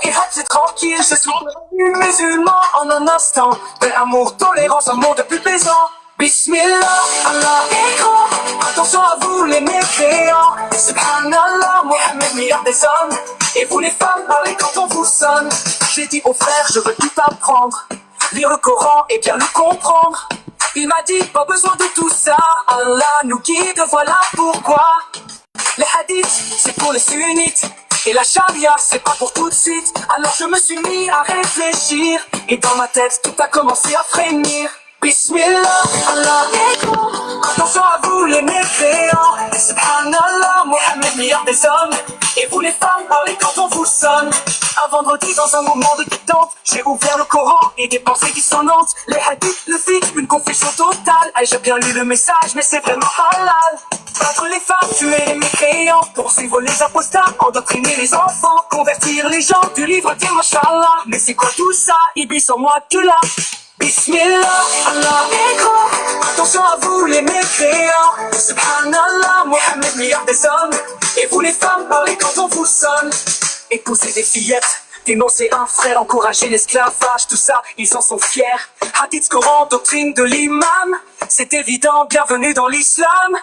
et hop, c'est tranquille. Je suis devenu musulman en un instant. De l'amour, tolérance, un monde plus plaisant. Bismillah, Allah est grand. Attention à vous les mécréants. Subhanallah, Mohammed, meilleur des hommes. Et vous les femmes, parlez quand on vous sonne. J'ai dit aux frères, je veux tout apprendre. Lire le Coran et bien le comprendre. Il m'a dit, pas besoin de tout ça. Allah nous guide, voilà pourquoi. Les hadiths, c'est pour les sunnites. Et la charia, c'est pas pour tout de suite. Alors je me suis mis à réfléchir. Et dans ma tête, tout a commencé à frémir. Bismillah, Allah est grand. Attention à vous les mécréants. Subhanallah, Mohammed, meilleur des hommes. Et vous les femmes, parlez quand on vous sonne. Un vendredi dans un moment de détente, j'ai ouvert le Coran et des pensées dissonantes. Les hadiths, le fiqh, une confusion totale. Ah, j'ai bien lu le message, mais c'est vraiment halal. Battre les femmes, tuer les mécréants, poursuivre les apostats, endoctriner les enfants, convertir les gens du livre des Mashallah. Mais c'est quoi tout ça? Iblis en moi, tu l'as. Bismillah, Allah est grand. Attention à vous les mécréants. Subhanallah, Mohammed, meilleur des hommes. Et vous les femmes, parlez quand on vous sonne. Épouser des fillettes, dénoncer un frère, encourager l'esclavage, tout ça, ils en sont fiers. Hadith, Coran, doctrine de l'imam, c'est évident, bienvenue dans l'islam.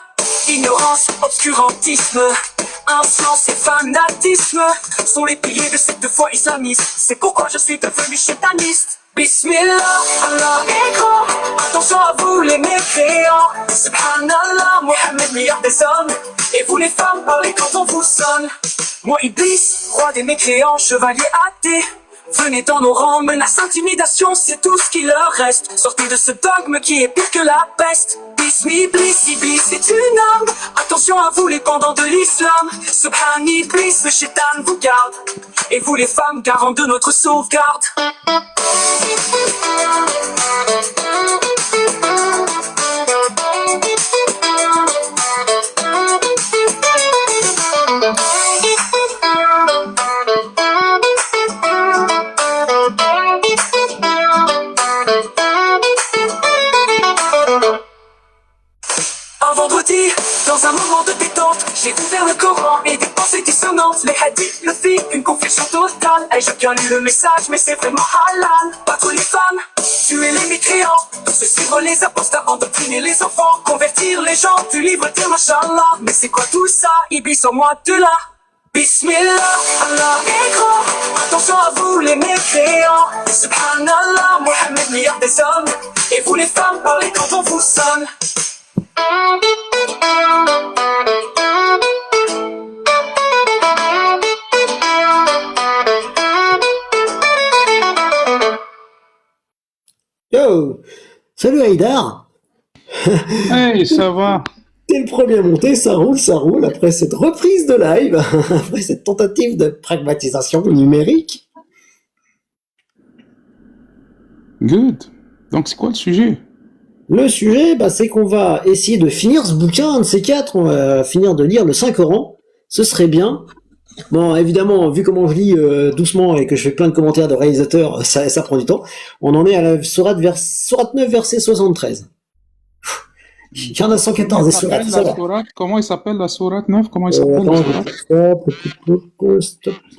Ignorance, obscurantisme, insolence et fanatisme sont les piliers de cette foi islamiste. C'est pourquoi je suis devenu chétaniste. Bismillah, Allah est grand. Attention à vous les mécréants. Subhanallah, Mohammed, meilleur des hommes. Et vous les femmes, parlez quand on vous sonne. Moi Iblis, roi des mécréants, chevalier athée. Venez dans nos rangs, menace, intimidation, c'est tout ce qui leur reste. Sortez de ce dogme qui est pire que la peste. Iblis, Iblis est une âme. Attention à vous les pendants de l'islam. Subhan Iblis, le shaitan vous garde. Et vous les femmes, garant de notre sauvegarde. Un vendredi, dans un moment de détente, j'ai ouvert le Coran et des pensées dissonantes. Les hadiths, le fiqh, une confusion totale. Hey, j'ai bien lu le message, mais c'est vraiment halal. Battre les femmes, tuer les mécréants, se suivre les apostats, endoctriner les enfants, convertir les gens du livre de Mashallah. Mais c'est quoi tout ça? Iblis en moi, de là. Bismillah, Allah est grand. Attention à vous les mécréants. Subhanallah, Mohammed, meilleur des hommes. Et vous les femmes, parlez quand on vous sonne. Yo, salut Haïdar. Hey, ça va? T'es le premier à monter, ça roule après cette reprise de live, après cette tentative de pragmatisation numérique. Good. Donc, c'est quoi le sujet? Le sujet, c'est qu'on va essayer de finir ce bouquin, un de ces quatre, on va finir de lire le Saint-Coran, ce serait bien. Bon, évidemment, vu comment je lis doucement et que je fais plein de commentaires de réalisateurs, ça prend du temps. On en est à la sourate 9, verset 73. Il y en a 114 des sourates, ça va. Comment il s'appelle la sourate 9? Comment il s'appelle la sourate?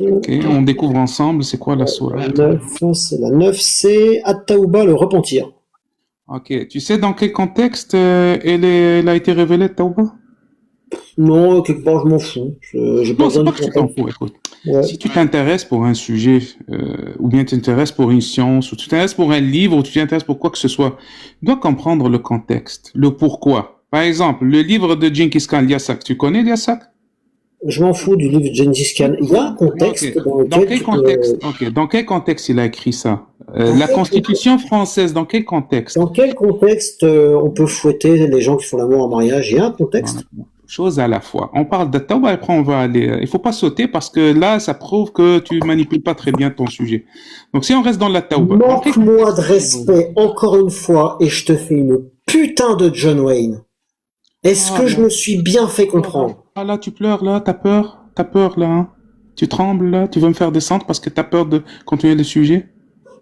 Ok, on découvre ensemble, c'est quoi la sourate? La 9, c'est At-Tawba, le repentir. Ok, tu sais dans quel contexte elle a été révélée, Tawba? Non, quelque part, je m'en fous. Non, c'est pas que tu t'en fous, écoute. Ouais. Si tu t'intéresses pour un sujet, ou bien tu t'intéresses pour une science, ou tu t'intéresses pour un livre, ou tu t'intéresses pour quoi que ce soit, tu dois comprendre le contexte, le pourquoi. Par exemple, le livre de Genghis Khan, Liasak, tu connais Liasak? Je m'en fous du livre de Genghis Khan. Il y a un contexte dans quel contexte il a écrit ça? La Constitution française, dans quel contexte? Dans quel contexte on peut fouetter les gens qui font l'amour en mariage? Il y a un contexte. Chose à la fois. On parle de Tawba, après on va aller. Il faut pas sauter parce que là, ça prouve que tu manipules pas très bien ton sujet. Donc si on reste dans la Tawba. Manque-moi de respect encore une fois et je te fais une putain de John Wayne. Est-ce que je me suis bien fait comprendre? Ah là, tu pleures là, t'as peur là. Hein. Tu trembles là, tu veux me faire descendre parce que t'as peur de continuer le sujet.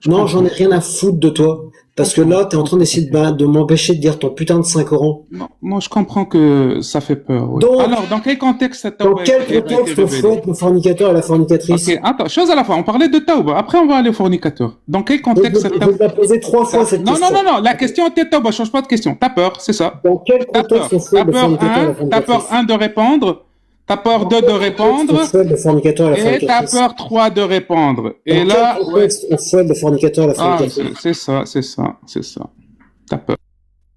Non, j'en ai rien à foutre de toi. Parce que là, t'es en train d'essayer de m'empêcher de dire ton putain de 5 Coran. Non, moi, je comprends que ça fait peur. Oui. Donc, Alors, dans quel contexte cette dans tauba a quel été contexte on révélée? fouette le fornicateur et la fornicatrice? Ok, attends, chose à la fois. On parlait de tauba. Après, on va aller au fornicateur. Dans quel Je contexte cette vais tauba? te la poser 3 fois cette Non, question. non. La question était tauba. Change pas de question. T'as peur, c'est ça. Dans quel T'as peur. contexte on fouette T'as le peur, fornicateur et la un. T'as peur, fornicatrice? un, de répondre. T'as peur, deux, de On répondre. fouette le fornicateur et la Et t'as fornicatrice. peur, trois, de répondre. Et Dans là, quel ouais. contexte on fouette le fornicateur et la Ah, fornicatrice? c'est ça. T'as peur.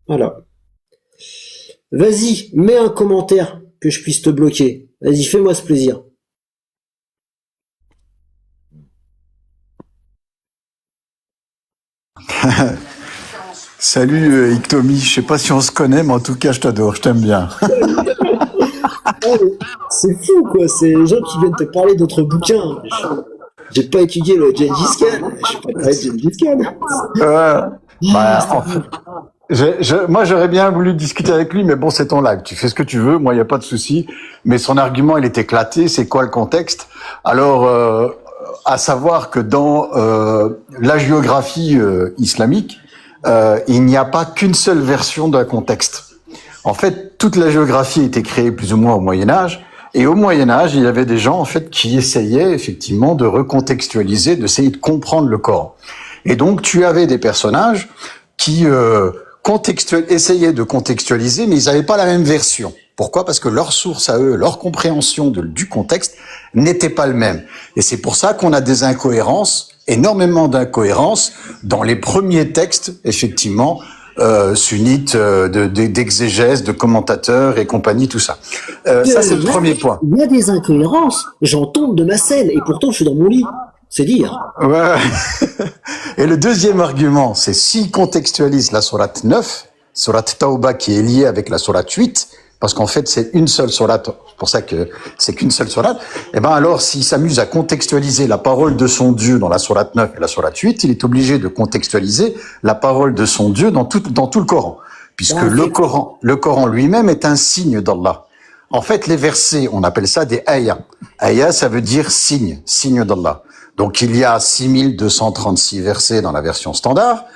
Voilà. Vas-y, mets un commentaire que je puisse te bloquer. Vas-y, fais-moi ce plaisir. Salut Iktomi, je sais pas si on se connaît, mais en tout cas je t'adore, je t'aime bien. Oh, c'est fou, quoi. C'est les gens qui viennent te parler d'autres bouquins. J'ai pas étudié le Gengis Khan. Je sais pas parler de Gengis Khan. En fait, moi j'aurais bien voulu discuter avec lui, mais bon c'est ton live, tu fais ce que tu veux, moi il y a pas de souci. Mais son argument il est éclaté, c'est quoi le contexte? Alors, à savoir que dans la géographie islamique, il n'y a pas qu'une seule version d'un contexte. En fait, toute la géographie a été créée plus ou moins au Moyen-Âge. Et au Moyen-Âge, il y avait des gens, en fait, qui essayaient, effectivement, de recontextualiser, d'essayer de comprendre le Coran. Et donc, tu avais des personnages qui essayaient de contextualiser, mais ils n'avaient pas la même version. Pourquoi? Parce que leur source à eux, leur compréhension du contexte n'était pas le même. Et c'est pour ça qu'on a des incohérences, énormément d'incohérences, dans les premiers textes, effectivement, sunnites, d'exégèse, de commentateurs et compagnie, tout ça. Ça, c'est le premier point. Il y a des incohérences. J'en tombe de ma selle et pourtant je suis dans mon lit. C'est dire. Ouais. Et le deuxième argument, c'est s'il contextualise la sourate 9, sourate Tauba qui est liée avec la sourate 8, parce qu'en fait c'est une seule sourate, c'est pour ça que c'est qu'une seule sourate, et ben alors s'il s'amuse à contextualiser la parole de son Dieu dans la sourate 9 et la sourate 8, il est obligé de contextualiser la parole de son Dieu dans tout le Coran, puisque le Coran lui-même est un signe d'Allah. En fait, les versets, on appelle ça des ayahs. Ayah, ça veut dire signe d'Allah. Donc il y a 6236 versets dans la version standard,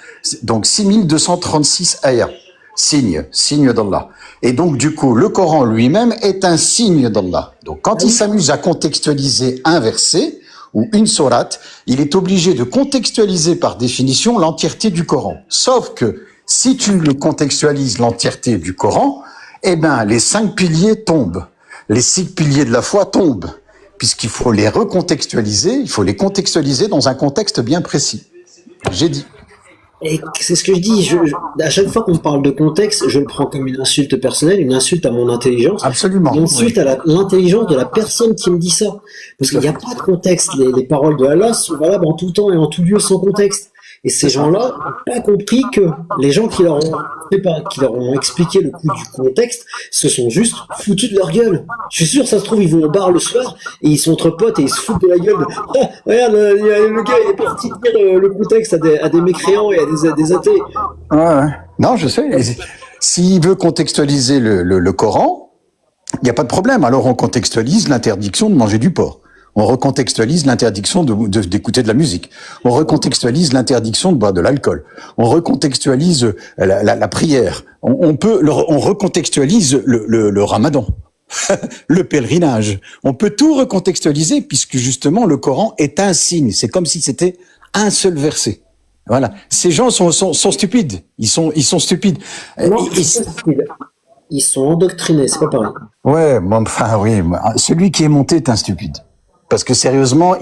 donc 6236 ayahs. Signe d'Allah. Et donc, du coup, le Coran lui-même est un signe d'Allah. Donc, quand il s'amuse à contextualiser un verset ou une sourate, il est obligé de contextualiser par définition l'entièreté du Coran. Sauf que, si tu le contextualises l'entièreté du Coran, eh ben, les 5 piliers tombent. Les 6 piliers de la foi tombent. Puisqu'il faut les recontextualiser, il faut les contextualiser dans un contexte bien précis. J'ai dit. Et c'est ce que je dis. À chaque fois qu'on parle de contexte, je le prends comme une insulte personnelle, une insulte à mon intelligence. Absolument. Une insulte à l'intelligence de la personne qui me dit ça. Parce qu'il n'y a pas de contexte. Les paroles de Allah sont valables en tout temps et en tout lieu sans contexte. Et ces gens-là n'ont pas compris que les gens qui leur ont expliqué le coup du contexte se sont juste foutus de leur gueule. Je suis sûr, ça se trouve, ils vont au bar le soir et ils sont entre potes et ils se foutent de la gueule. Ah, regarde, le gars il est parti dire le contexte à des mécréants et à des athées. Ouais. Non, je sais. S'il veut contextualiser le Coran, il n'y a pas de problème. Alors on contextualise l'interdiction de manger du porc. On recontextualise l'interdiction d'écouter de la musique. On recontextualise l'interdiction de boire de l'alcool. On recontextualise la prière. On recontextualise le ramadan, le pèlerinage. On peut tout recontextualiser puisque justement le Coran est un signe. C'est comme si c'était un seul verset. Voilà. Ces gens sont stupides. Ils sont stupides. Non, ils sont endoctrinés, c'est pas pareil. Ouais, bon, enfin oui. Celui qui est monté est un stupide. Parce que sérieusement,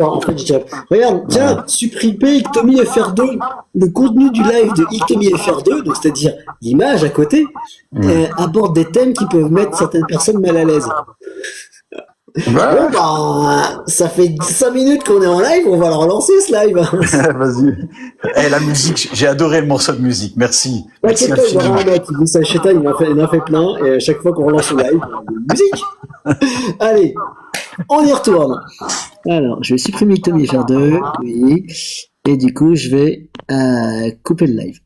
En fait, je dirais, regarde, tiens, supprimer Iktomi FR2, le contenu du live de Iktomi FR2, donc c'est-à-dire l'image à côté, aborde des thèmes qui peuvent mettre certaines personnes mal à l'aise. Bon, ça fait 5 minutes qu'on est en live, on va le relancer ce live. Vas-y. La musique, j'ai adoré le morceau de musique, merci. T'inquiète pas, il y aura un mec qui dit ça, Chétan, il en fait plein, et à chaque fois qu'on relance le live, musique. Allez, on y retourne. Alors, je vais supprimer Iktomi FR2, oui, et du coup, je vais couper le live.